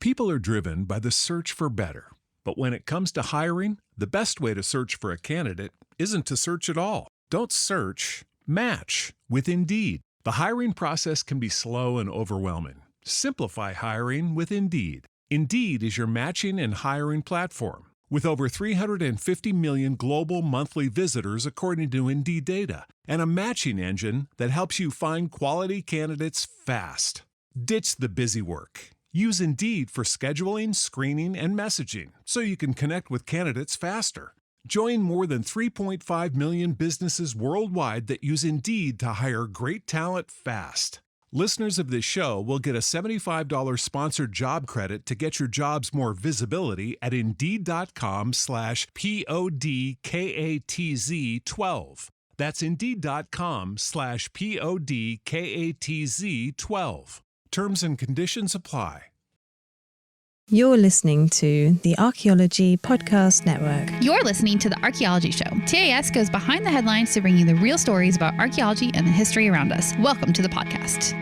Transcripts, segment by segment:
People are driven by the search for better. But when it comes to hiring, the best way to search for a candidate isn't to search at all. Don't search, match with Indeed. The hiring process can be slow and overwhelming. Simplify hiring with Indeed. Indeed is your matching and hiring platform. With over 350 million global monthly visitors according to Indeed data, and a matching engine that helps you find quality candidates fast. Ditch the busy work. Use Indeed for scheduling, screening, and messaging so you can connect with candidates faster. Join more than 3.5 million businesses worldwide that use Indeed to hire great talent fast. Listeners of this show will get a $75 sponsored job credit to get your jobs more visibility at Indeed.com/PODKATZ12. That's Indeed.com/PODKATZ12. Terms and conditions apply. You're listening to the Archaeology Podcast Network. You're listening to the Archaeology Show. TAS goes behind the headlines to bring you the real stories about archaeology and the history around us. Welcome to the podcast.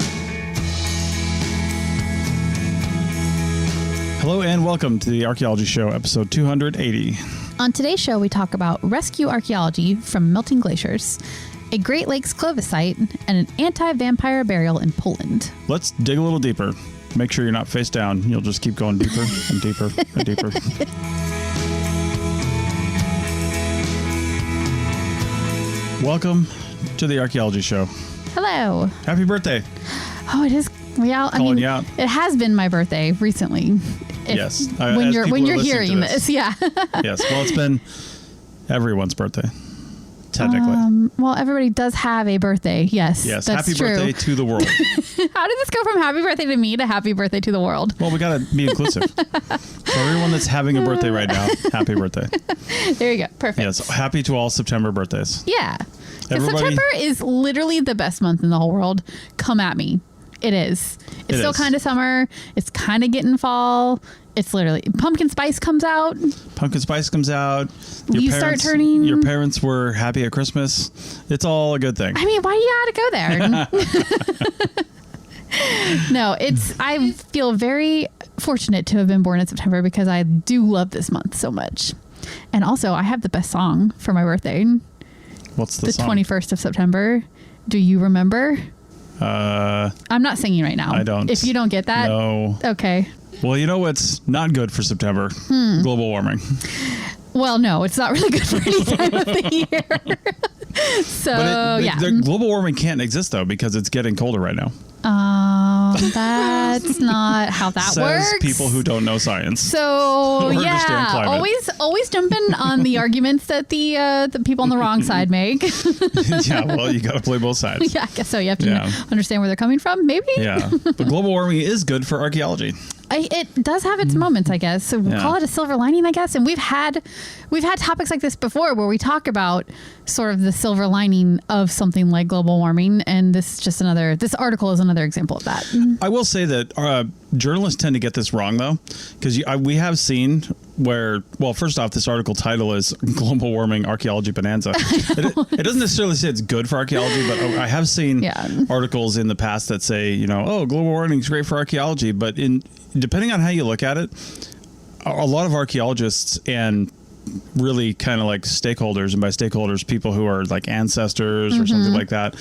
Hello and welcome to the Archaeology Show, episode 280. On today's show, we talk about rescue archaeology from melting glaciers, a Great Lakes Clovis site, and an anti-vampire burial in Poland. Let's dig a little deeper. Make sure you're not face down. You'll just keep going deeper and deeper and deeper. Welcome to the Archaeology Show. Hello. Happy birthday. Oh, it is. Yeah, Calling you out. It has been my birthday recently. Yes. When you're hearing this, yeah. Yes. Well, it's been everyone's birthday, technically. Well, everybody does have a birthday. Yes. Yes. That's Happy true. birthday to the world. How did this go from happy birthday to me to happy birthday to the world? Well, we got to be inclusive. For everyone that's having a birthday right now, happy birthday. There you go. Perfect. Yes. Happy to all September birthdays. Yeah. September is literally the best month in the whole world. Come at me. It is. It's still kind of summer. It's kind of getting fall. It's literally pumpkin spice comes out. Pumpkin spice comes out. Leaves start turning. Your parents were happy at Christmas. It's all a good thing. I mean, why do you gotta go there? No, I feel very fortunate to have been born in September because I do love this month so much. And also, I have the best song for my birthday. What's the song? 21st of September. Do you remember? I'm not singing right now. I don't. If you don't get that. No. Okay. Well, you know what's not good for September? Global warming. Well, no, it's not really good for any time of the year. So, yeah. Global warming can't exist, though, because it's getting colder right now. That's not how that works. Says people who don't know science. So yeah, always jumping on the arguments that the people on the wrong side make. Yeah, well, you got to play both sides. Yeah, I guess so. You have to understand where they're coming from, maybe. Yeah, but global warming is good for archaeology. It does have its moments, I guess. So we'll call it a silver lining, I guess. And we've had topics like this before where we talk about sort of the silver lining of something like global warming. And this article is another example of that. I will say that journalists tend to get this wrong, though, because we have seen where, well, first off, this article title is Global Warming Archaeology Bonanza. It doesn't necessarily say it's good for archaeology, but I have seen articles in the past that say, global warming is great for archaeology. But depending on how you look at it, a lot of archaeologists and really kind of like stakeholders, and by stakeholders, people who are like ancestors or something like that,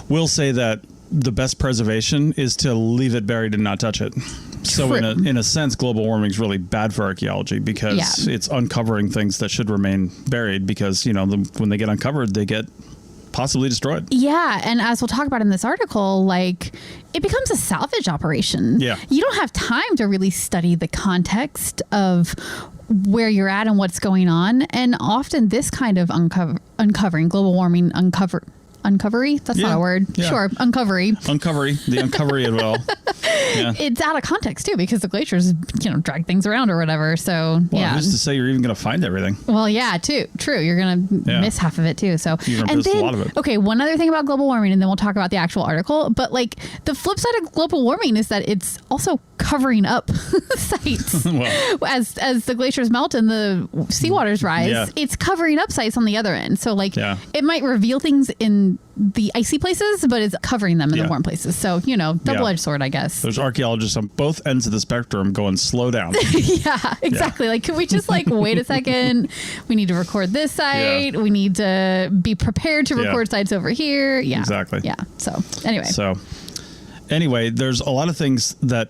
will say that the best preservation is to leave it buried and not touch it. So in a sense, global warming is really bad for archaeology because it's uncovering things that should remain buried because, when they get uncovered, they get possibly destroyed. Yeah. And as we'll talk about in this article, like it becomes a salvage operation. Yeah. You don't have time to really study the context of where you're at and what's going on. And often this kind of uncovering global warming uncovery? That's not a word. Yeah. Sure. Uncovery. The uncovery as well. Yeah. It's out of context too because the glaciers, drag things around or whatever. So who's to say you're even going to find everything? Well, yeah, true. You're going to miss half of it too. So you're going to miss a lot of it. Okay, one other thing about global warming, and then we'll talk about the actual article. But like the flip side of global warming is that it's also covering up sites. As the glaciers melt and the seawaters rise, it's covering up sites on the other end. So it might reveal things in the icy places, but it's covering them in the warm places. So, double-edged sword, I guess. There's archaeologists on both ends of the spectrum going, slow down. Yeah, exactly. Like, can we just wait a second? We need to record this site. We need to be prepared to record sites over here. Yeah, exactly. Yeah. So anyway, there's a lot of things that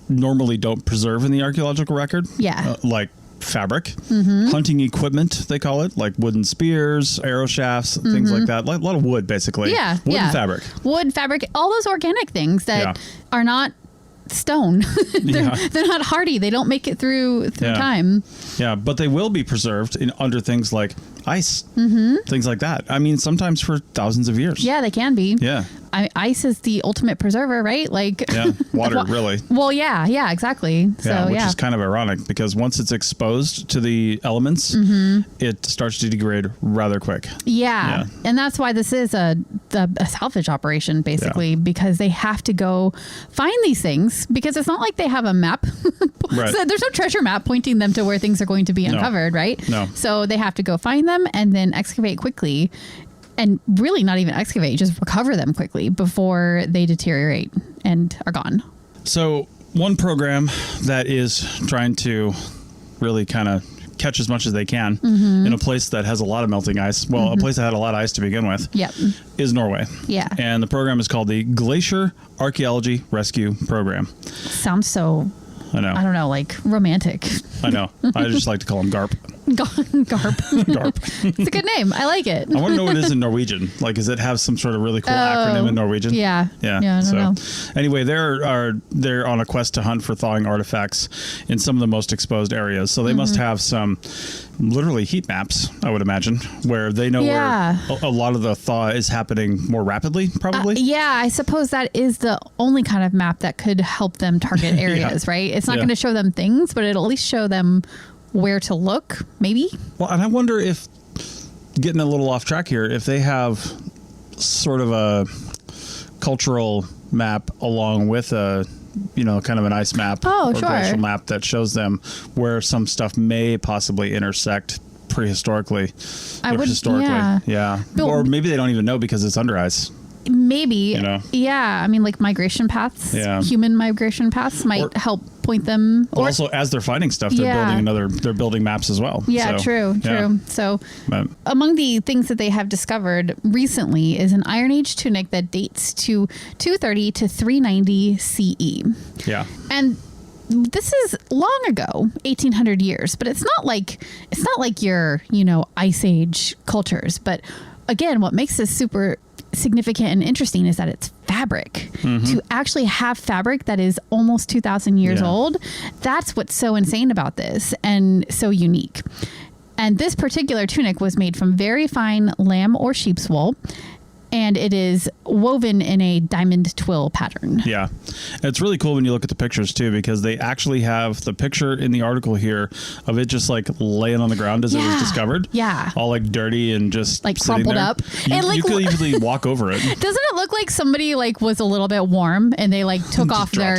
normally don't preserve in the archaeological record. Yeah. Like fabric, hunting equipment, they call it, like wooden spears, arrow shafts, things like that. Like a lot of wood, basically. Yeah. Wood and fabric. Wood, fabric, all those organic things that are not stone. They're not hardy. They don't make it through time. Yeah, but they will be preserved under things like ice, things like that. I mean, sometimes for thousands of years. Yeah, they can be. Yeah. Ice is the ultimate preserver, right? Water, really. Well, yeah, exactly. Which is kind of ironic because once it's exposed to the elements, it starts to degrade rather quick. Yeah. And that's why this is a salvage operation, basically, because they have to go find these things because it's not like they have a map. Right. So there's no treasure map pointing them to where things are going to be uncovered, right? No. So they have to go find them and then excavate quickly. And really not even excavate, just recover them quickly before they deteriorate and are gone. So one program that is trying to really kind of catch as much as they can in a place that has a lot of melting ice, a place that had a lot of ice to begin with, is Norway. Yeah. And the program is called the Glacier Archaeology Rescue Program. Sounds so... I know. I don't know, like romantic. I know. I just like to call them GARP. GARP. GARP. It's a good name. I like it. I want to know what it is in Norwegian. Like, does it have some sort of really cool acronym in Norwegian? Yeah. Yeah. I don't know. Anyway, they're on a quest to hunt for thawing artifacts in some of the most exposed areas. So they must have some literally heat maps, I would imagine, where they know where a lot of the thaw is happening more rapidly, probably. I suppose that is the only kind of map that could help them target areas, right? It's not going to show them things, but it'll at least show them where to look, maybe. Well, and I wonder if, getting a little off track here, if they have sort of a cultural map along with a, kind of an ice map or glacial map that shows them where some stuff may possibly intersect prehistorically or historically. Yeah. Or maybe they don't even know because it's under ice. Maybe. Yeah. I mean, like migration paths, human migration paths might help point them. Or also, as they're finding stuff, they're building maps as well. Yeah, true. So among the things that they have discovered recently is an Iron Age tunic that dates to 230 to 390 CE. Yeah. And this is long ago, 1800 years, but it's not like your, Ice Age cultures. But again, what makes this super significant and interesting is that it's fabric. To actually have fabric that is almost 2,000 years old, that's what's so insane about this and so unique. And this particular tunic was made from very fine lamb or sheep's wool, and it is woven in a diamond twill pattern. Yeah. It's really cool when you look at the pictures too, because they actually have the picture in the article here of it just like laying on the ground as it was discovered. Yeah. All like dirty and just like crumpled there. Up. You could easily walk over it. Doesn't it look like somebody like was a little bit warm and they like took off their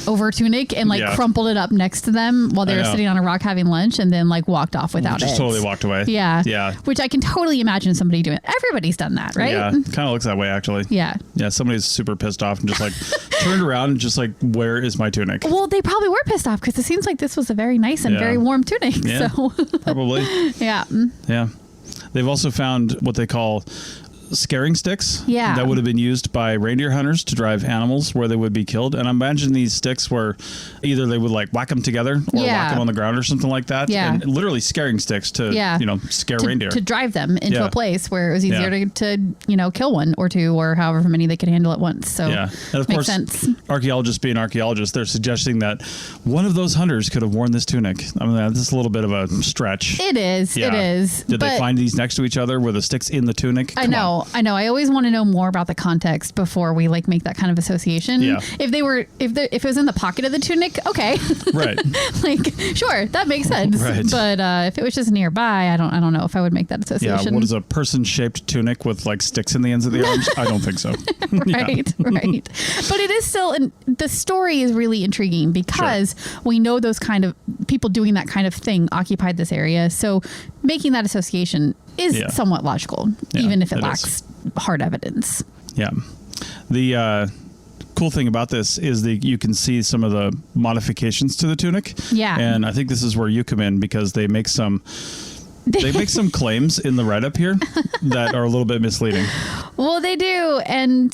over tunic and like crumpled it up next to them while they were sitting on a rock having lunch and then like walked off without it. Just totally walked away. Yeah. Yeah. Which I can totally imagine somebody doing. Everybody's done that, right? Yeah. Kind of looks that way actually. Yeah. Yeah. Somebody's super pissed off and just like turned around and just like, where is my tunic? Well, they probably were pissed off because it seems like this was a very nice and very warm tunic. Yeah, so probably. Yeah. Yeah. They've also found what they call scaring sticks that would have been used by reindeer hunters to drive animals where they would be killed. And I imagine these sticks were either they would like whack them together or whack them on the ground or something like that. Yeah. And literally scaring sticks to, scare reindeer. To drive them into a place where it was easier to kill one or two or however many they could handle at once. So and of course, sense. Archaeologists being archaeologists, they're suggesting that one of those hunters could have worn this tunic. I mean, this is a little bit of a stretch. It is. Yeah. It is. Did they find these next to each other? Were the sticks in the tunic? I know. I always want to know more about the context before we like make that kind of association. Yeah. If it was in the pocket of the tunic, okay. Right. Like, sure, that makes sense. Right. But if it was just nearby, I don't know if I would make that association. Yeah. What is a person-shaped tunic with like sticks in the ends of the arms? I don't think so. Right. But it is still, and the story is really intriguing because we know those kind of people doing that kind of thing occupied this area. So making that association is somewhat logical, even if it lacks hard evidence. Yeah. The cool thing about this is that you can see some of the modifications to the tunic. Yeah. And I think this is where you come in, because they make some claims in the write-up here that are a little bit misleading. Well, they do. And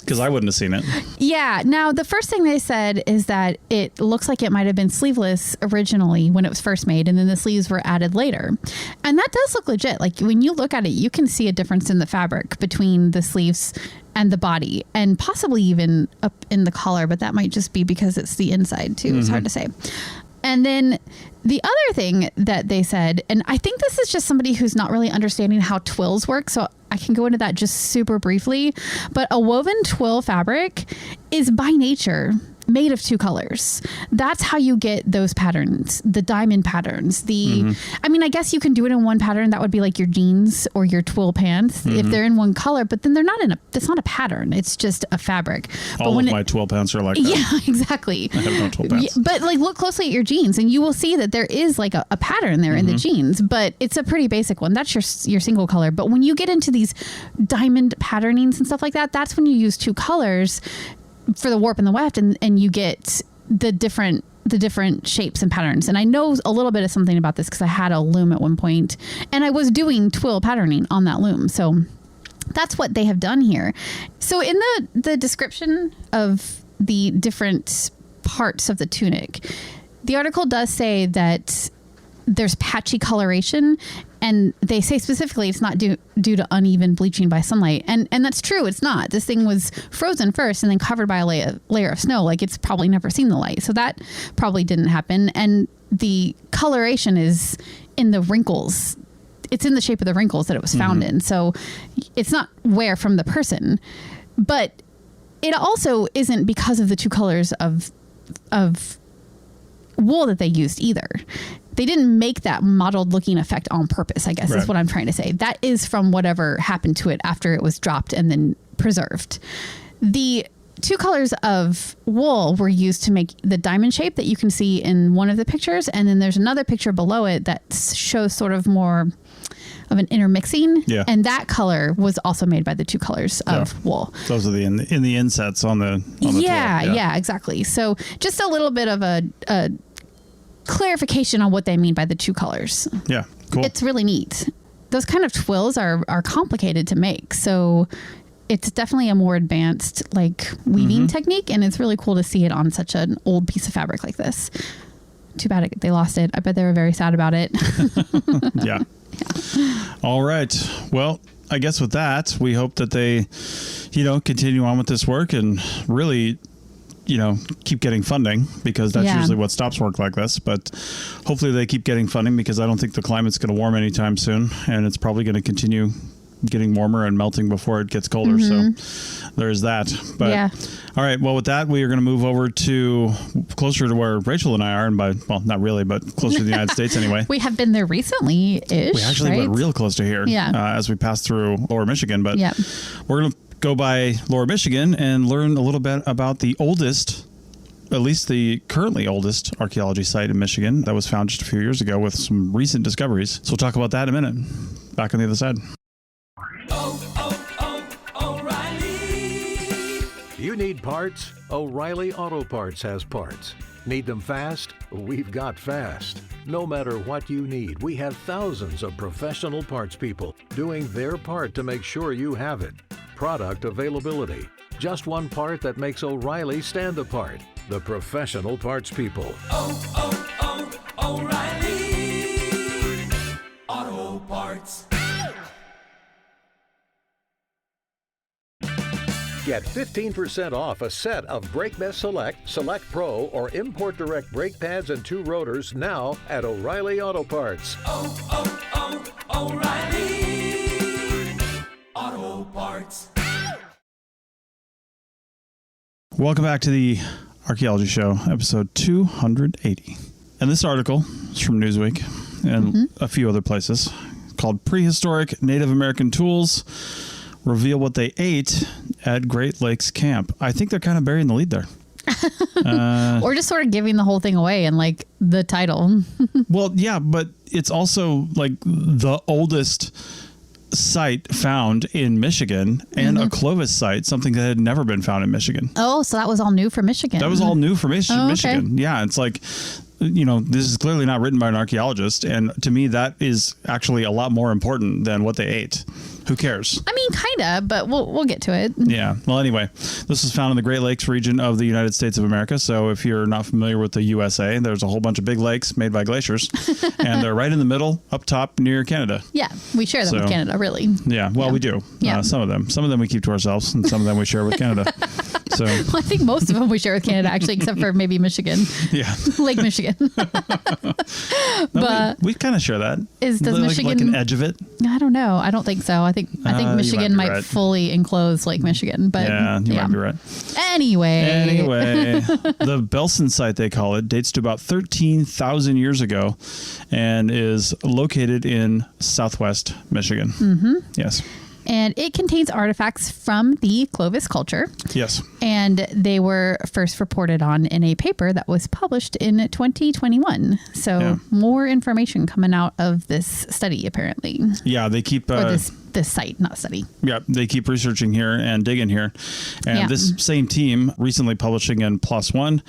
because I wouldn't have seen it. yeah. Now, the first thing they said is that it looks like it might have been sleeveless originally when it was first made, and then the sleeves were added later. And that does look legit. Like, when you look at it, you can see a difference in the fabric between the sleeves and the body, and possibly even up in the collar, but that might just be because it's the inside too. It's hard to say. And then the other thing that they said, and I think this is just somebody who's not really understanding how twills work, so I can go into that just super briefly, but a woven twill fabric is by nature made of two colors. That's how you get those patterns, the diamond patterns. I mean, I guess you can do it in one pattern. That would be like your jeans or your twill pants if they're in one color, but then they're not it's not a pattern. It's just a fabric. All of my twill pants are like that. Yeah, exactly. I have no twill pants. Yeah, but like, look closely at your jeans and you will see that there is like a pattern there in the jeans, but it's a pretty basic one. That's your single color. But when you get into these diamond patternings and stuff like that, that's when you use two colors for the warp and the weft, and you get the different shapes and patterns. And I know a little bit of something about this because I had a loom at one point and I was doing twill patterning on that loom. So that's what they have done here. So in the description of the different parts of the tunic, the article does say that there's patchy coloration, and they say specifically it's not due to uneven bleaching by sunlight. And that's true. It's not. This thing was frozen first and then covered by a layer of snow. Like, it's probably never seen the light. So that probably didn't happen. And the coloration is in the wrinkles. It's in the shape of the wrinkles that it was found in. So it's not wear from the person. But it also isn't because of the two colors of wool that they used either. They didn't make that mottled looking effect on purpose, I guess, is what I'm trying to say. That is from whatever happened to it after it was dropped and then preserved. The two colors of wool were used to make the diamond shape that you can see in one of the pictures. And then there's another picture below it that shows sort of more of an intermixing. Yeah. And that color was also made by the two colors of wool. Those are in the insets on the yeah, exactly. So just a little bit of a clarification on what they mean by the two colors. Yeah, cool. It's really neat. Those kind of twills are complicated to make, so it's definitely a more advanced like weaving technique, and it's really cool to see it on such an old piece of fabric like this. Too bad they lost it. I bet they were very sad about it. Yeah. All right. Well, I guess with that, we hope that they, continue on with this work and really, keep getting funding, because that's usually what stops work like this. But hopefully they keep getting funding, because I don't think the climate's going to warm anytime soon, and it's probably going to continue getting warmer and melting before it gets colder. So there's that. But all right. Well, with that, we are going to move over to closer to where Rachel and I are, and not really, but closer to the United States anyway. We have been there recently-ish. We actually went real close to here as we passed through Lower Michigan, but we're going to go by Lower Michigan and learn a little bit about the oldest, at least the currently oldest archaeology site in Michigan that was found just a few years ago with some recent discoveries. So we'll talk about that in a minute. Back on the other side. O'Reilly. You need parts? O'Reilly Auto Parts has parts. Need them fast? We've got fast. No matter what you need, we have thousands of professional parts people doing their part to make sure you have it. Product availability. Just one part that makes O'Reilly stand apart. The professional parts people. O'Reilly Auto Parts. Get 15% off a set of BrakeBest Select, Select Pro, or Import Direct brake pads and 2 rotors now at O'Reilly Auto Parts. O'Reilly Auto Parts. Welcome back to the Archaeology Show, episode 280. And this article is from Newsweek and a few other places, called Prehistoric Native American Tools Reveal What They Ate at Great Lakes Camp. I think they're kind of burying the lead there. Or just sort of giving the whole thing away in like the title. Well, yeah, but it's also like the oldest site found in Michigan and a Clovis site, something that had never been found in Michigan. Oh, so that was all new for Michigan. That was all new for Michigan. Okay. Yeah, it's like, this is clearly not written by an archaeologist. And to me, that is actually a lot more important than what they ate. Who cares? I mean, kind of, but we'll get to it. Yeah. Well, anyway, this was found in the Great Lakes region of the United States of America. So if you're not familiar with the USA, there's a whole bunch of big lakes made by glaciers, and they're right in the middle, up top near Canada. Yeah, we share them with Canada, really. Yeah. Well, we do. Yeah. Some of them we keep to ourselves, and some of them we share with Canada. So well, I think most of them we share with Canada, actually, except for maybe Michigan. Yeah. Lake Michigan. But we kind of share that. Does Michigan like an edge of it? I don't know. I don't think so. I think Michigan might right. fully enclose Lake Michigan, but yeah, you might be right. Anyway, the Belsen site, they call it, dates to about 13,000 years ago and is located in southwest Michigan. Mm-hmm. Yes. And it contains artifacts from the Clovis culture. Yes. And they were first reported on in a paper that was published in 2021. So more information coming out of this study, apparently. Yeah, they keep... or this site, not study. Yeah, they keep researching here and digging here. And this same team, recently publishing in PLOS ONE,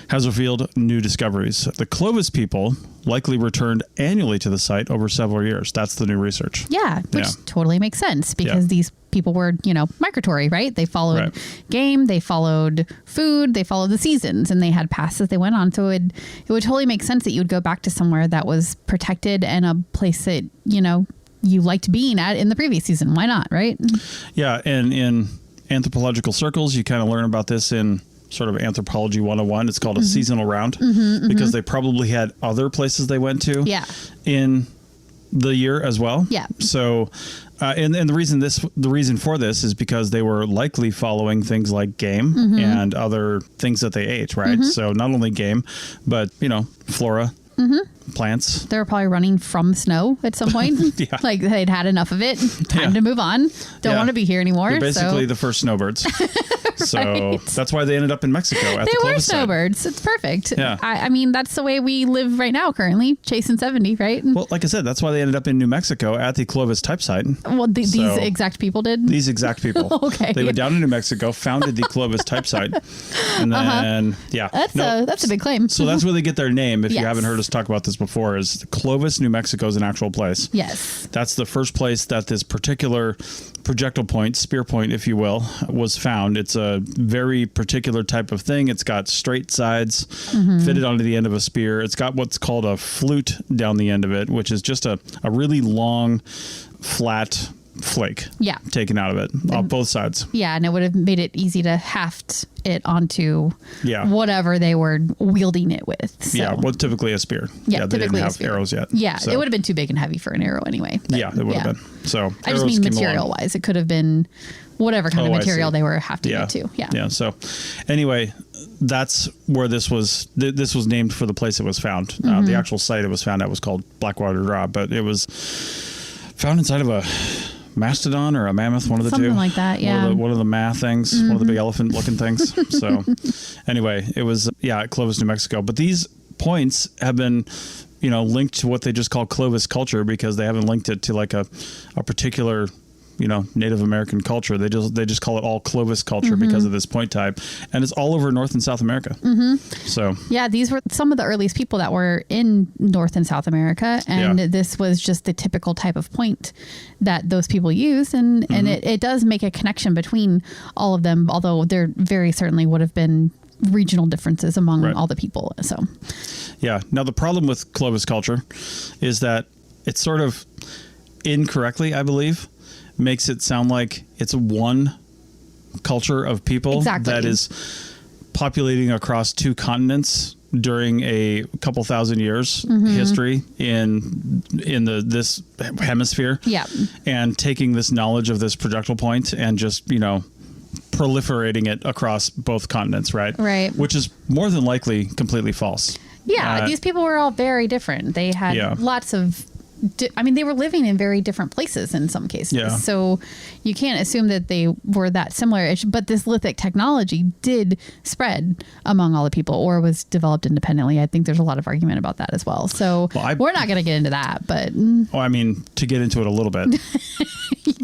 has revealed new discoveries. The Clovis people likely returned annually to the site over several years. That's the new research. Yeah, which totally makes sense because these people were, migratory, right? They followed game, they followed food, they followed the seasons, and they had paths as they went on. So it would totally make sense that you would go back to somewhere that was protected and a place that, you liked being at in the previous season. Why not, right? Yeah, and in anthropological circles, you kind of learn about this in sort of Anthropology 101. It's called a seasonal round because they probably had other places they went to in the year as well. Yeah. So, and the reason for this is because they were likely following things like game and other things that they ate, right? So not only game, but, flora, plants. They were probably running from snow at some point. Like they'd had enough of it. Time to move on. Don't want to be here anymore. They're basically the first snowbirds. So that's why they ended up in Mexico at the Clovis site. They were snowbirds. It's perfect. Yeah. I mean, that's the way we live right now currently, chasing 70, right? Well, like I said, that's why they ended up in New Mexico at the Clovis type site. Well, these exact people did? These exact people. Okay. They went down to New Mexico, founded the Clovis type site, and then, That's a big claim. So that's where they get their name, if you haven't heard us talk about this before, is Clovis, New Mexico is an actual place. Yes. That's the first place that this particular projectile point, spear point, if you will, was found. It's a very particular type of thing. It's got straight sides fitted onto the end of a spear. It's got what's called a flute down the end of it, which is just a really long, flat flake taken out of it on both sides. Yeah, and it would have made it easy to haft it onto whatever they were wielding it with. So. Yeah, well, typically a spear. Yeah, they typically didn't have arrows yet. Yeah, so. It would have been too big and heavy for an arrow anyway. Yeah, it would have been. So I just mean material-wise. It could have been whatever kind of material they were hafting it to. Yeah, so anyway, that's where this was named for the place it was found. The actual site it was found at was called Blackwater Draw, but it was found inside of a mastodon or a mammoth, one of the Something two. Like that, yeah. One of the mammoth things, one of the big elephant looking things. So anyway, it was, at Clovis, New Mexico. But these points have been, linked to what they just call Clovis culture because they haven't linked it to like a particular, Native American culture. They just call it all Clovis culture because of this point type. And it's all over North and South America. So yeah, these were some of the earliest people that were in North and South America. And this was just the typical type of point that those people used. And it does make a connection between all of them, although there very certainly would have been regional differences among all the people. So yeah. Now the problem with Clovis culture is that it's sort of incorrectly, I believe, makes it sound like it's one culture of people that is populating across two continents during a couple thousand years history in this hemisphere. Yeah. And taking this knowledge of this projectile point and just, proliferating it across both continents, right? Right. Which is more than likely completely false. Yeah, these people were all very different. They had lots of they were living in very different places in some cases. Yeah. So you can't assume that they were that similar. But this lithic technology did spread among all the people or was developed independently. I think there's a lot of argument about that as well. So we're not going to get into that. But to get into it a little bit,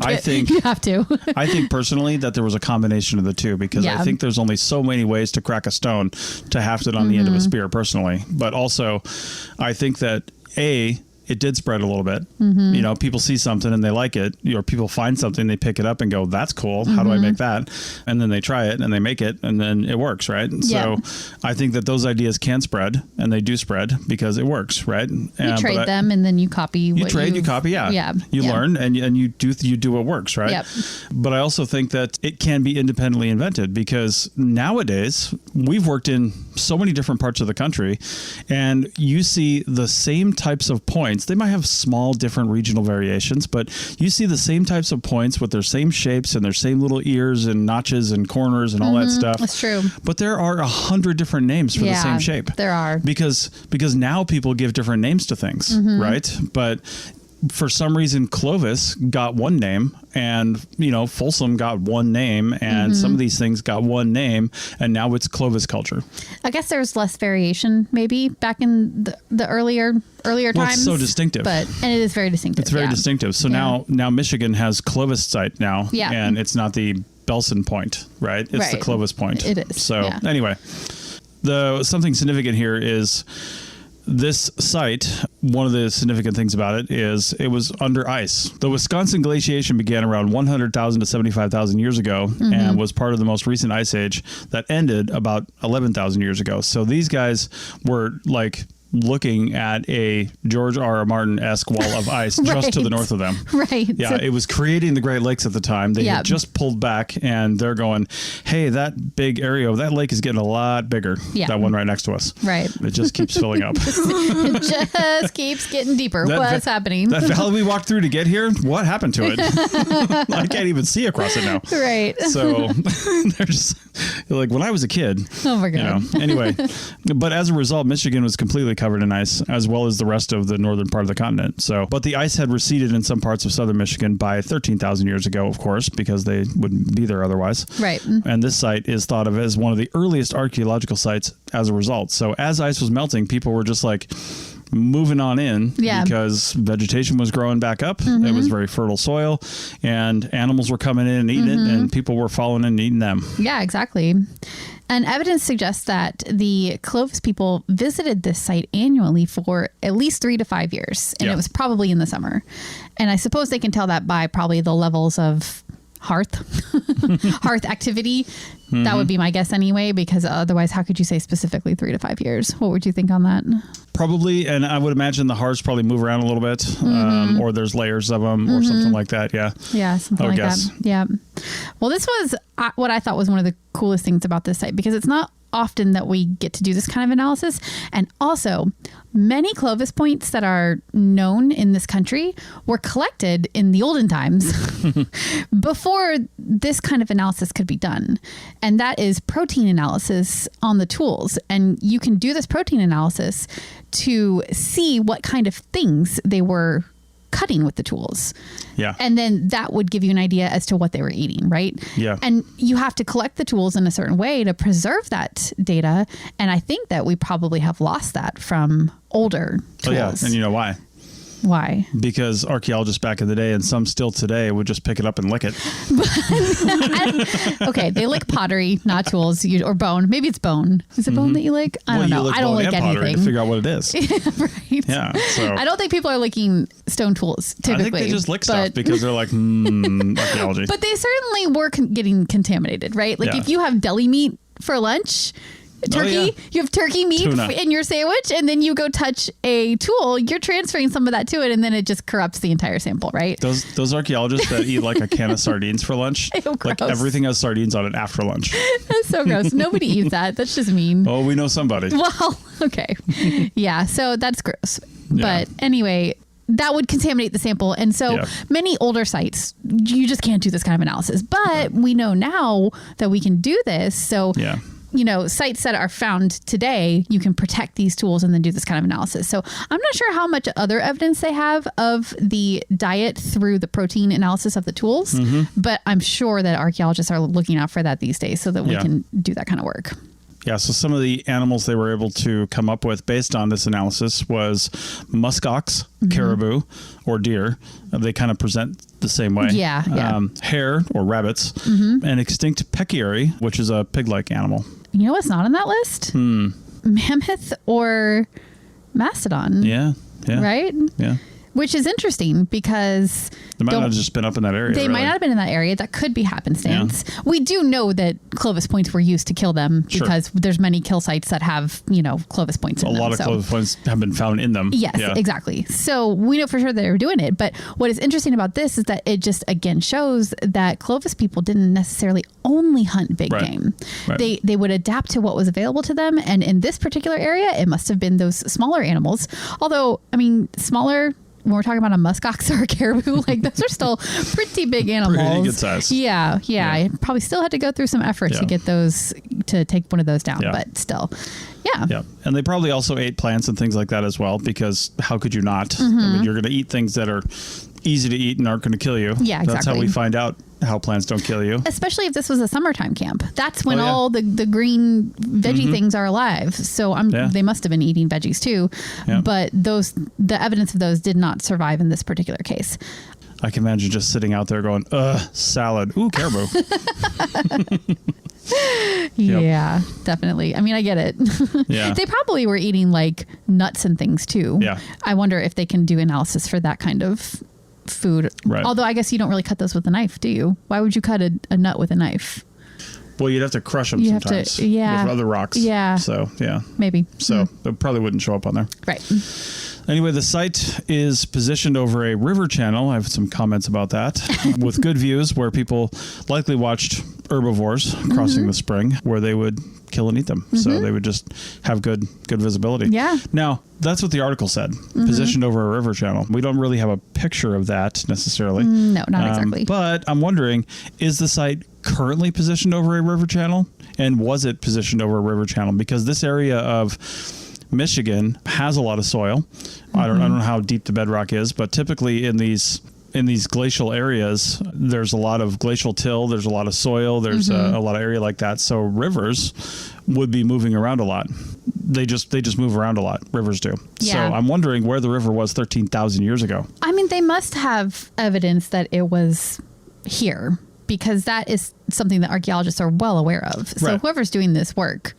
I think you have to. I think personally that there was a combination of the two, because I think there's only so many ways to crack a stone to haft it on the end of a spear personally. But also I think that it did spread a little bit. You know, people see something and they like it, or people find something, they pick it up and go, that's cool. How do I make that? And then they try it and they make it and then it works, right? So I think that those ideas can spread, and they do spread because it works, right? You trade them and then you copy. You copy. Yeah. You learn and you do what works, right? Yep. But I also think that it can be independently invented, because nowadays we've worked in so many different parts of the country, and you see the same types of points. They might have small different regional variations, but you see the same types of points with their same shapes and their same little ears and notches and corners and all that stuff. That's true. But there are 100 different names for the same shape. There are. Because now people give different names to things, right? But for some reason, Clovis got one name, and, you know, Folsom got one name, and some of these things got one name, and now it's Clovis culture. I guess there's less variation maybe back in the earlier times. It's so distinctive. And it is very distinctive. It's very distinctive. So now Michigan has Clovis site now, and it's not the Belson Point, right? It's the Clovis Point. It is. So anyway, something significant here is this site. One of the significant things about it is it was under ice. The Wisconsin glaciation began around 100,000 to 75,000 years ago and was part of the most recent ice age that ended about 11,000 years ago. So these guys were like looking at a George R.R. Martin-esque wall of ice just to the north of them. Right. Yeah, it was creating the Great Lakes at the time. They had just pulled back, and they're going, hey, that big area, that lake is getting a lot bigger. Yeah. That one right next to us. Right. It just keeps filling up. It just keeps getting deeper. What's happening? That valley we walked through to get here, what happened to it? I can't even see across it now. Right. So they're just like, when I was a kid. Oh my God. You know, anyway, but as a result, Michigan was completely covered in ice, as well as the rest of the northern part of the continent. So, but the ice had receded in some parts of southern Michigan by 13,000 years ago, of course, because they wouldn't be there otherwise. Right. And this site is thought of as one of the earliest archaeological sites as a result. So as ice was melting, people were just like moving on in because vegetation was growing back up. It was very fertile soil, and animals were coming in and eating it, and people were following in and eating them. Yeah, exactly. And evidence suggests that the Clovis people visited this site annually for at least 3 to 5 years. And it was probably in the summer. And I suppose they can tell that by probably the levels of hearth activity. That would be my guess anyway, because otherwise, how could you say specifically 3 to 5 years? What would you think on that? Probably, and I would imagine the hearths probably move around a little bit, or there's layers of them, or something like that. Yeah. Yeah, something like that. Yeah. Well, this was what I thought was one of the coolest things about this site, because it's not often that we get to do this kind of analysis. And also, many Clovis points that are known in this country were collected in the olden times before this kind of analysis could be done. And that is protein analysis on the tools. And you can do this protein analysis to see what kind of things they were cutting with the tools. Yeah. And then that would give you an idea as to what they were eating, right? Yeah. And you have to collect the tools in a certain way to preserve that data. And I think that we probably have lost that from older tools. Oh, yeah. And you know why? Why? Because archaeologists back in the day, and some still today, would just pick it up and lick it. Okay, they lick pottery, not tools, or bone. Maybe it's bone. Is it bone that you lick? I don't know. I don't lick anything. To figure out what it is. Right. Yeah. So I don't think people are licking stone tools typically. I think they just lick stuff because they're like, archaeology. But they certainly were getting contaminated, right? Like if you have deli meat for lunch, turkey, you have turkey meat in your sandwich, and then you go touch a tool, you're transferring some of that to it, and then it just corrupts the entire sample, right? Those archaeologists that eat like a can of sardines for lunch, like everything has sardines on it after lunch. That's so gross. Nobody eats that. That's just mean. Oh, we know somebody. Well, okay. Yeah, so that's gross. But anyway, that would contaminate the sample. And so many older sites, you just can't do this kind of analysis. But we know now that we can do this. So you know, sites that are found today, you can protect these tools and then do this kind of analysis. So I'm not sure how much other evidence they have of the diet through the protein analysis of the tools, but I'm sure that archaeologists are looking out for that these days so that we can do that kind of work. Yeah, so some of the animals they were able to come up with based on this analysis was muskox, caribou, or deer. They kind of present the same way. Yeah. Hare, or rabbits, and extinct peccary, which is a pig-like animal. You know what's not on that list? Mammoth or mastodon. Yeah. Right? Yeah. Which is interesting because They might not have just been up in that area. They might not have been in that area. That could be happenstance. Yeah. We do know that Clovis points were used to kill them because there's many kill sites that have, Clovis points in them. A lot of Clovis points have been found in them. Yes, exactly. So we know for sure that they were doing it. But what is interesting about this is that it just, again, shows that Clovis people didn't necessarily only hunt big game. Right. They would adapt to what was available to them. And in this particular area, it must have been those smaller animals. Although, smaller... When we're talking about a muskox or a caribou, those are still pretty big animals. Pretty good size. Yeah. I probably still had to go through some effort to get those, to take one of those down, but still. Yeah. And they probably also ate plants and things like that as well, because how could you not? You're going to eat things that are easy to eat and aren't going to kill you. Yeah, exactly. That's how we find out how plants don't kill you. Especially if this was a summertime camp. That's when all the green veggie things are alive. So they must have been eating veggies too. Yeah. But the evidence of those did not survive in this particular case. I can imagine just sitting out there going, salad. Ooh, caribou. Yeah, definitely. I get it. Yeah. They probably were eating nuts and things too. Yeah. I wonder if they can do analysis for that kind of food. Right. Although I guess you don't really cut those with a knife, do you? Why would you cut a nut with a knife? Well, you'd have to crush them sometimes with other rocks. Yeah. So, yeah. Maybe. So, it probably wouldn't show up on there. Right. Anyway, the site is positioned over a river channel. I have some comments about that. With good views where people likely watched herbivores crossing the spring where they would kill and eat them. So they would just have good visibility. Yeah. Now, that's what the article said. Positioned over a river channel. We don't really have a picture of that necessarily. No, not exactly. But I'm wondering, is the site currently positioned over a river channel? And was it positioned over a river channel? Because this area of Michigan has a lot of soil. I don't know how deep the bedrock is, but typically in these glacial areas, there's a lot of glacial till. There's a lot of soil. There's a lot of area like that. So rivers would be moving around a lot. They just move around a lot. Rivers do. Yeah. So I'm wondering where the river was 13,000 years ago. They must have evidence that it was here, because that is something that archaeologists are well aware of. So whoever's doing this work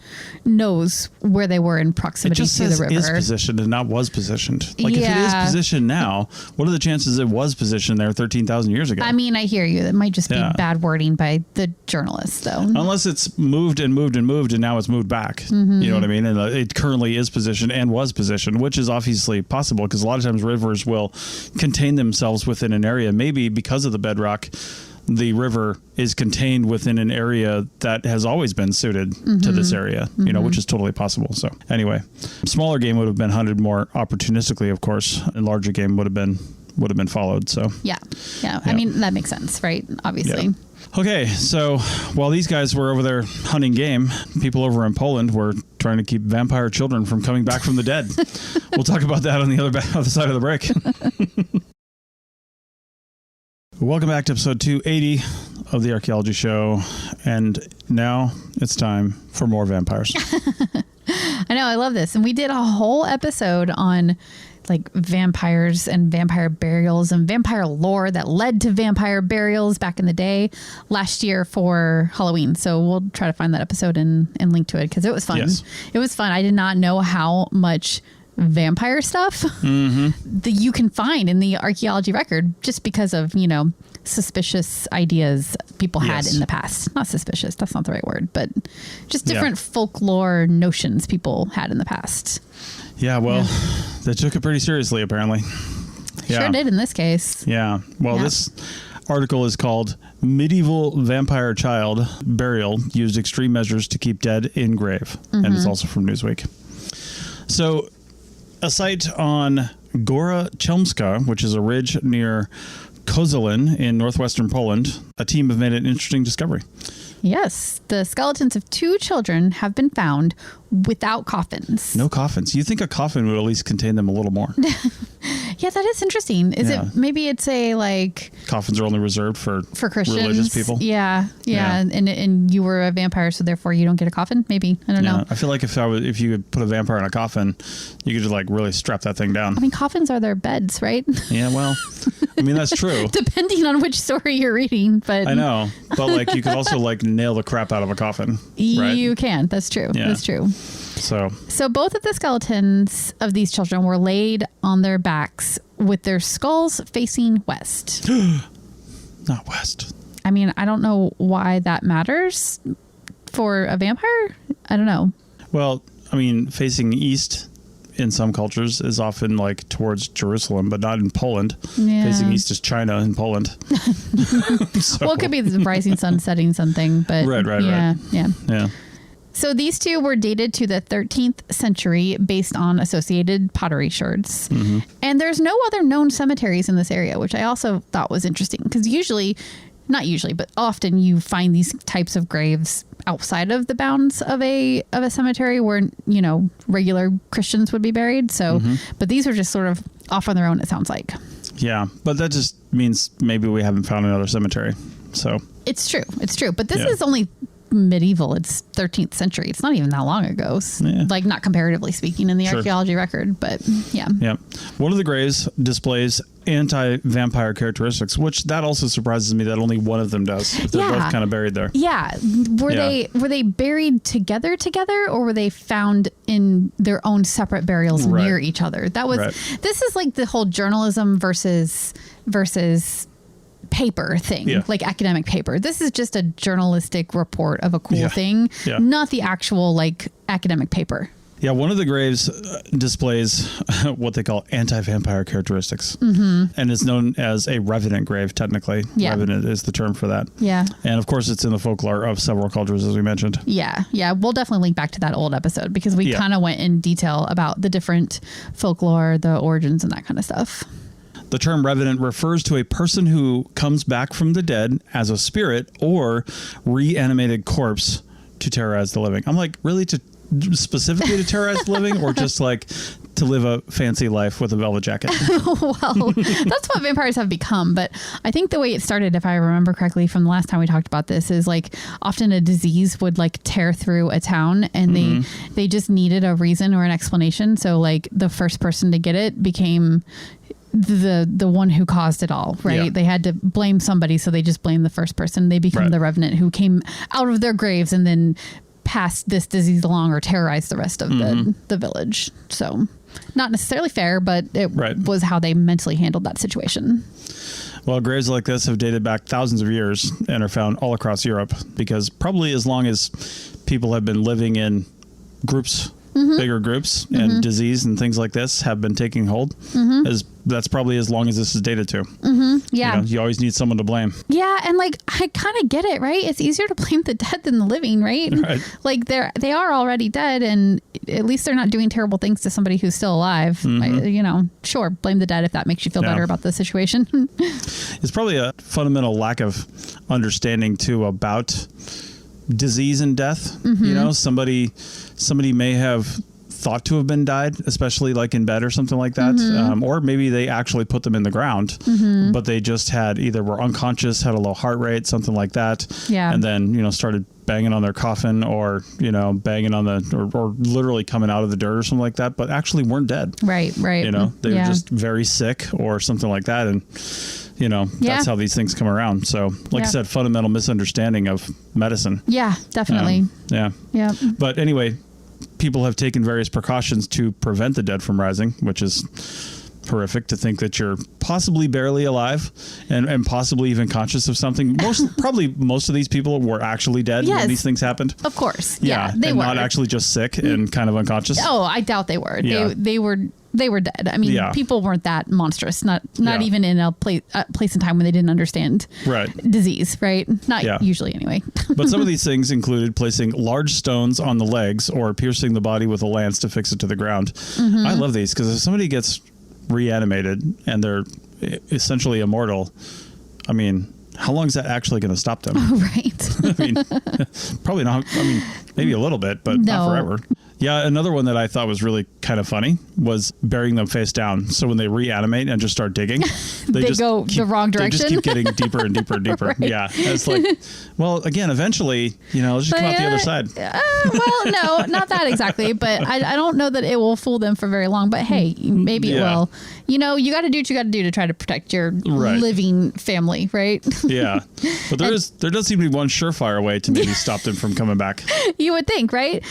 knows where they were in proximity to the river. It just says is positioned and not was positioned. If it is positioned now, what are the chances it was positioned there 13,000 years ago? I hear you. That might just be bad wording by the journalists, though. Unless it's moved and moved and moved and now it's moved back. You know what I mean? And it currently is positioned and was positioned, which is obviously possible because a lot of times rivers will contain themselves within an area, maybe because of the bedrock. The river is contained within an area that has always been suited to this area, which is totally possible. So anyway, smaller game would have been hunted more opportunistically, of course, and larger game would have been followed. So yeah. That makes sense, right? Obviously. Yeah. Okay, so while these guys were over there hunting game, people over in Poland were trying to keep vampire children from coming back from the dead. We'll talk about that on the other side of the break. Welcome back to episode 280 of the Archaeology Show. And now it's time for more vampires. I know, I love this. And we did a whole episode on vampires and vampire burials and vampire lore that led to vampire burials back in the day last year for Halloween. So we'll try to find that episode and link to it because it was fun. Yes. It was fun. I did not know how much vampire stuff that you can find in the archaeology record just because of, suspicious ideas people had in the past. Not suspicious. That's not the right word, but just different folklore notions people had in the past. Yeah. Well, they took it pretty seriously, apparently. Yeah. Sure did in this case. Yeah. Well, this article is called Medieval Vampire Child Burial Used Extreme Measures to Keep Dead in Grave. And it's also from Newsweek. So a site on Góra Chełmska, which is a ridge near Koszalin in northwestern Poland, a team have made an interesting discovery. Yes, the skeletons of 2 children have been found without coffins. No coffins. You think a coffin would at least contain them a little more. Yeah, that is interesting. Is it maybe it's a like coffins are only reserved for Christians, religious people? Yeah. And you were a vampire, so therefore you don't get a coffin. Maybe I don't know. I feel like if you could put a vampire in a coffin, you could just like really strap that thing down. I mean, coffins are their beds, right? Yeah, well, I mean that's true. Depending on which story you're reading, but I know, but like you could also like nail the crap out of a coffin. Right? You can. That's true. Yeah. That's true. So both of the skeletons of these children were laid on their backs with their skulls facing west. Not west. I mean, I don't know why that matters for a vampire. I don't know. Well, I mean, facing east in some cultures is often like towards Jerusalem, but not in Poland. Yeah. Facing east is China in Poland. Well, it could be the rising sun, setting something, but right. Yeah. So these two were dated to the 13th century based on associated pottery shards. Mm-hmm. And there's no other known cemeteries in this area, which I also thought was interesting because not usually, but often you find these types of graves outside of the bounds of a cemetery where, regular Christians would be buried. So, but these are just sort of off on their own, it sounds like. Yeah, but that just means maybe we haven't found another cemetery. So it's true. But this is only medieval. It's 13th century. It's not even that long ago. Like not comparatively speaking in the archaeology record, but yeah. One of the graves displays anti-vampire characteristics, which that also surprises me that only one of them does. If they're both kind of buried there. Yeah. Were they buried together, or were they found in their own separate burials near each other? That was this is like the whole journalism versus paper thing, like academic paper. This is just a journalistic report of a cool thing, not the actual like academic paper. Yeah, one of the graves displays what they call anti-vampire characteristics, and is known as a revenant grave, technically. Yeah. Revenant is the term for that. Yeah. And of course, it's in the folklore of several cultures, as we mentioned. Yeah. We'll definitely link back to that old episode because we kind of went in detail about the different folklore, the origins, and that kind of stuff. The term revenant refers to a person who comes back from the dead as a spirit or reanimated corpse to terrorize the living. I'm like, really specifically to terrorize the living, or just like to live a fancy life with a velvet jacket? Well, that's what vampires have become. But I think the way it started, if I remember correctly from the last time we talked about this, is like often a disease would like tear through a town and they just needed a reason or an explanation. So like the first person to get it became the one who caused it all, right? Yeah. They had to blame somebody, so they just blamed the first person. They become the revenant who came out of their graves and then passed this disease along or terrorized the rest of the village. So not necessarily fair, but it was how they mentally handled that situation. Well, graves like this have dated back thousands of years and are found all across Europe because probably as long as people have been living in groups, bigger groups, and disease and things like this have been taking hold, that's probably as long as this is dated to. Yeah. You always need someone to blame. Yeah. And like, I kind of get it, right? It's easier to blame the dead than the living, right? Like they are already dead, and at least they're not doing terrible things to somebody who's still alive. Sure, blame the dead if that makes you feel better about the situation. It's probably a fundamental lack of understanding too about disease and death. Somebody may have thought to have been died, especially like in bed or something like that. Or maybe they actually put them in the ground, but they just either were unconscious, had a low heart rate, something like that. Yeah. And then, started banging on their coffin or, banging on or literally coming out of the dirt or something like that, but actually weren't dead. Right. They were just very sick or something like that. And, that's how these things come around. So like I said, fundamental misunderstanding of medicine. Yeah, definitely. Yeah. But anyway, people have taken various precautions to prevent the dead from rising, which is horrific to think that you're possibly barely alive and possibly even conscious of something. Most of these people were actually dead when these things happened. Of course. Yeah. They were not actually just sick and kind of unconscious. Oh, I doubt they were. Yeah. They were dead. I mean, people weren't that monstrous, not even in a place and time when they didn't understand disease, right? Not usually anyway. But some of these things included placing large stones on the legs or piercing the body with a lance to fix it to the ground. I love these because if somebody gets reanimated and they're essentially immortal, I mean, how long is that actually going to stop them? Right. I mean, probably not. I mean, maybe a little bit, but not forever. Yeah, another one that I thought was really kind of funny was burying them face down. So when they reanimate and just start digging, they just go the wrong direction. They just keep getting deeper and deeper and deeper. Right. Yeah. It's like, well, again, eventually, let's just come out the other side. Well, no, not that exactly. But I don't know that it will fool them for very long. But hey, maybe it will. You got to do what you got to do to try to protect your living family, right? Yeah. But there does seem to be one surefire way to maybe stop them from coming back. You would think, right?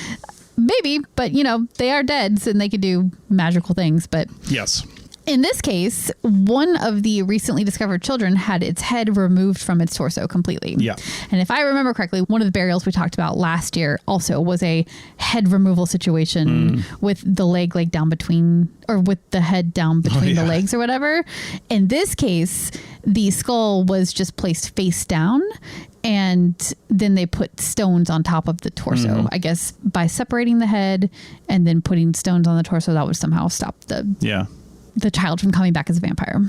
Maybe, but they are dead and they could do magical things. But yes. In this case, one of the recently discovered children had its head removed from its torso completely. Yeah. And if I remember correctly, one of the burials we talked about last year also was a head removal situation with the leg down between, or with the head down between the legs or whatever. In this case, the skull was just placed face down, and then they put stones on top of the torso. I guess by separating the head and then putting stones on the torso, that would somehow stop the child from coming back as a vampire.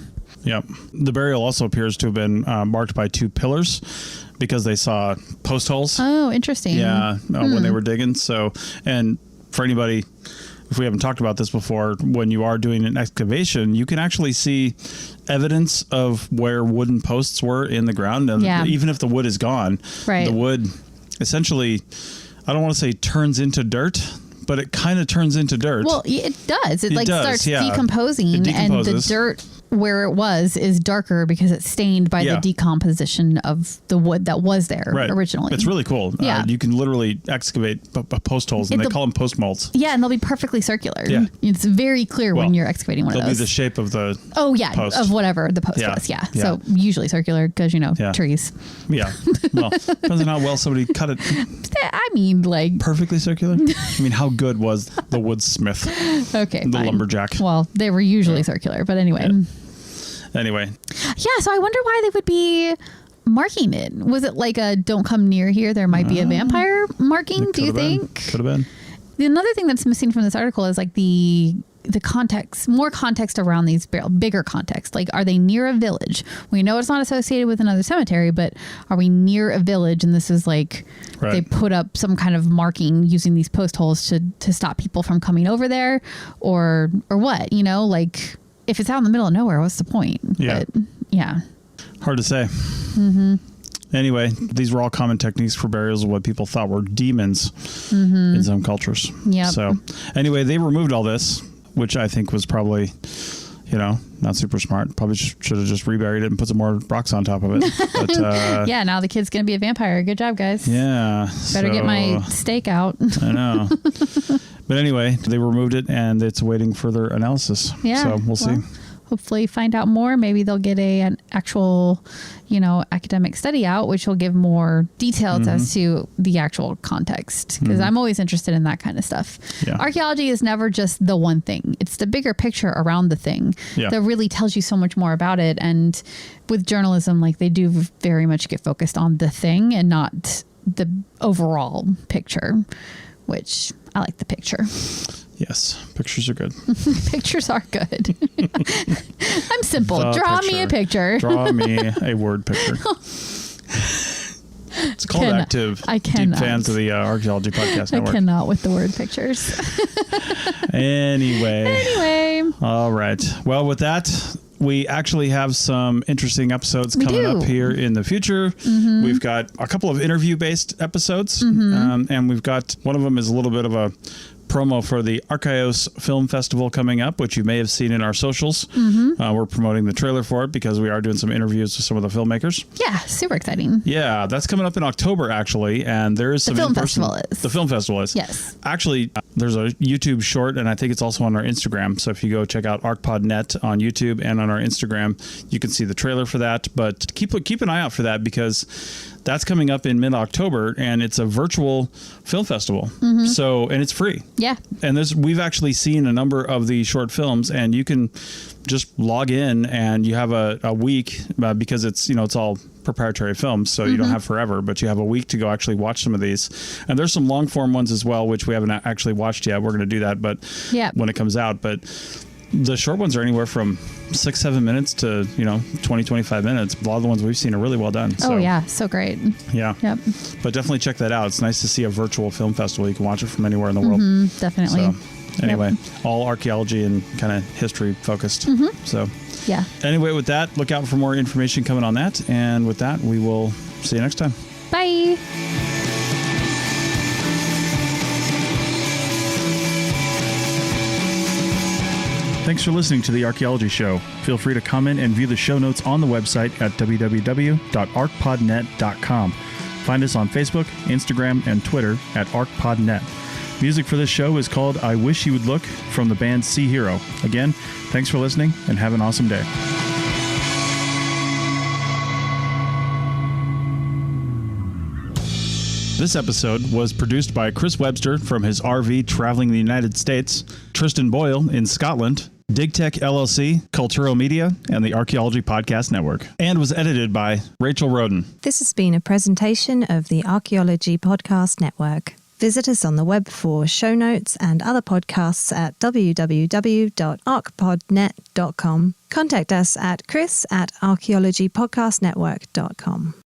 Yep. The burial also appears to have been marked by 2 pillars because they saw post holes. Oh, interesting. Yeah, when they were digging. So, and for anybody, if we haven't talked about this before, when you are doing an excavation, you can actually see evidence of where wooden posts were in the ground. And even if the wood is gone, the wood essentially, I don't want to say turns into dirt, but it kind of turns into dirt. Well, it does. It starts decomposing, and the dirt where it was is darker because it's stained by the decomposition of the wood that was there originally. It's really cool. Yeah. You can literally excavate post holes, and they call them post molds. Yeah, and they'll be perfectly circular. Yeah. It's very clear when you're excavating one of those. They'll be the shape of the post. Of whatever the post was. Yeah. So usually circular because, trees. Yeah. Well, depends on how well somebody cut it. I mean, perfectly circular? I mean, how good was the woodsmith? Okay, the lumberjack. Well, they were usually circular, but anyway. Yeah. Anyway. Yeah, so I wonder why they would be marking it. Was it like a don't come near here, there might be a vampire marking, do you think? Could have been. Another thing that's missing from this article is the context, more context around these bigger context. Are they near a village? We know it's not associated with another cemetery, but are we near a village? And this is they put up some kind of marking using these post holes to stop people from coming over there, or what? If it's out in the middle of nowhere, what's the point? Yeah. But, yeah. Hard to say. Anyway, these were all common techniques for burials of what people thought were demons in some cultures. Yeah. So anyway, they removed all this, which I think was probably, not super smart. Probably should have just reburied it and put some more rocks on top of it. But, yeah, now the kid's going to be a vampire. Good job, guys. Yeah. Better get my steak out. I know. But anyway, they removed it, and it's awaiting further analysis. Yeah. So we'll see. Hopefully find out more. Maybe they'll get an actual, academic study out, which will give more details as to the actual context. Because I'm always interested in that kind of stuff. Yeah. Archaeology is never just the one thing. It's the bigger picture around the thing that really tells you so much more about it. And with journalism, they do very much get focused on the thing and not the overall picture, which I like the picture. Yes, pictures are good. Pictures are good. I'm simple. Draw me a picture. Draw me a word picture. It's a call back to deep fans of the Archaeology Podcast Network. I cannot with the word pictures. Anyway. All right. Well, with that, we actually have some interesting episodes coming up here in the future. We've got a couple of interview-based episodes, and we've got one of them is a little bit of a promo for the Archaeos Film Festival coming up, which you may have seen in our socials. We're promoting the trailer for it because we are doing some interviews with some of the filmmakers. Yeah, super exciting. Yeah, that's coming up in October, actually, and there is some film festival is. The film festival is. Yes. Actually, there's a YouTube short, and I think it's also on our Instagram. So if you go check out ArcPodNet on YouTube and on our Instagram, you can see the trailer for that. But keep an eye out for that because that's coming up in mid-October, and it's a virtual film festival. So, and it's free. Yeah. And we've actually seen a number of the short films, and you can just log in, and you have a week because it's all proprietary films, so you don't have forever, but you have a week to go actually watch some of these. And there's some long form ones as well, which we haven't actually watched yet. We're going to do that, but when it comes out. But the short ones are anywhere from 6-7 minutes to 20-25 minutes. A lot of the ones we've seen are really well done. Oh yeah, so great. Yeah. Yep. But definitely check that out. It's nice to see a virtual film festival. You can watch it from anywhere in the world. Definitely. So anyway, all archaeology and kind of history focused. So yeah. Anyway, with that, look out for more information coming on that. And with that, we will see you next time. Bye. Thanks for listening to The Archaeology Show. Feel free to comment and view the show notes on the website at www.arcpodnet.com. Find us on Facebook, Instagram, and Twitter at arcpodnet. Music for this show is called I Wish You Would Look from the band Sea Hero. Again, thanks for listening and have an awesome day. This episode was produced by Chris Webster from his RV traveling the United States, Tristan Boyle in Scotland, DigTech LLC, Culturo Media, and the Archaeology Podcast Network, and was edited by Rachel Roden. This has been a presentation of the Archaeology Podcast Network. Visit us on the web for show notes and other podcasts at www.arcpodnet.com. Contact us at chris@archaeologypodcastnetwork.com.